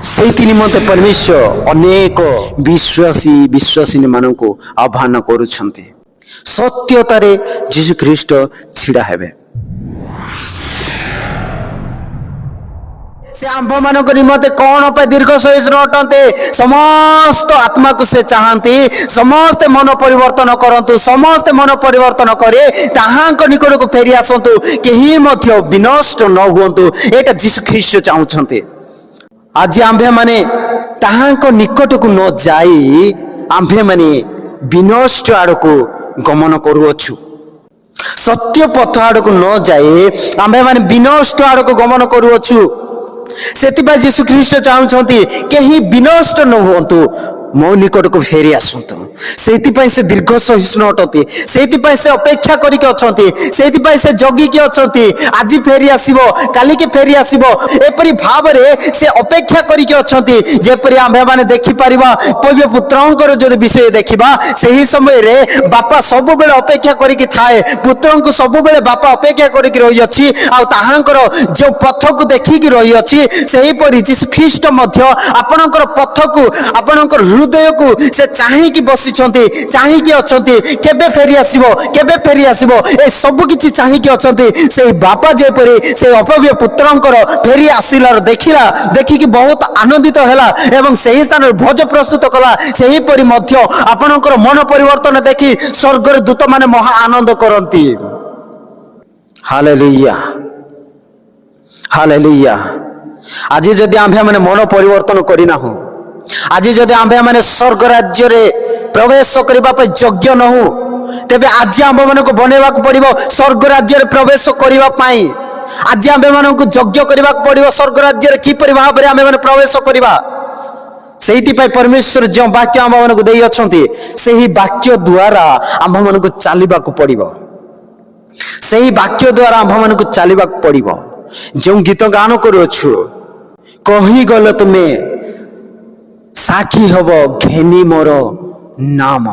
से निमंते परमेश्वर अनेक विश्वासी विश्वासिनी मान को आह्वान करुछन्ते सत्यतारे जीशु ख्रीस्ट छिड़ा हेबे। से आंभ मान निमंते कौन पे दीर्घ सहिष्णु अटंते समस्त आत्मा को से चाहती समस्त मन परिवर्तन करंतु समस्त मन परिवर्तन करे ताहांक निकट को फेरी आसंतु केही मध्य विनष्ट न हुंतु एटा जीशु ख्रीस्ट चाहुछन्ते। आज आंभे माने ताहांक निकट को न जाई आंभे माने विनष्ट आड़ को गमन करुअछु सत्य पथ आड़ को न जाए आंभे माने विनष्ट आड़ को गमन करुअछु। सेतिबा जीशु ख्रीस्ट चाहुछन्ति केही विनष्ट न हुंतु मो निकट को फेरी आसंतु सेतिपाई से दीर्घ सहिष्णु अटंती सेतिपाई से अपेक्षा करिके अछंती सेतिपाई से जगी के अछंती आज फेरी आसीबो काली के फेरी आसीबो एपरि भाव रे से अपेक्षा करिके अछंती जेपरि आमे माने देखि परिबा पवित्र पुत्रंकर जदि विषय देखिबा सेही समय रे बापा सब बेले अपेक्षा करिके थाए पुत्रंको सब बेले बापा अपेक्षा करिके रहि अछि आ ताहांकर जो पथ को देखिके रहि अछि सेही परि जीशु ख्रीस्ट मध्य आपणकर पथ को आपणकर हृदय को से चाहिकी बसिछन्ति चाहिकी अछन्ति केबे फेरी आसीबो ए सब किछि चाहिकी अछन्ति से बापा जेपरि से अपव्य पुत्रंकर फेरी आसिलार देखिकी बहुत आनंदित हैला एवं सही स्थान भोज प्रस्तुत कला सेही परि मध्य आपणकर मन परिवर्तन देखि स्वर्गर दूत माने महा आनंद करंती। Hallelujah hallelujah. आज जदि आम्भे माने मन परिवर्तन करिना हो आज जदि आम्भे माने स्वर्ग राज्य रे प्रवेश करबा पे योग्य न हो तेबे आज आम्भ मन को बनेबा को पड़िबो स्वर्ग राज्य रे प्रवेश करबा पई आज आम्भे मन को योग्य करबा को पड़िबो स्वर्ग राज्य रे की परि भाव रे आम्भे माने प्रवेश करबा सेहिति पई परमेश्वर जो वाक्य आम्भ मन को देई अछंती सेही वाक्य द्वारा आम्भ मन को चालिबा को पड़िबो सेही वाक्य द्वारा आम्भ मन को चालिबा को पड़िबो। जो गीत गान करूछु कहि गल तुमे साखी हब घेनी मोर नाम।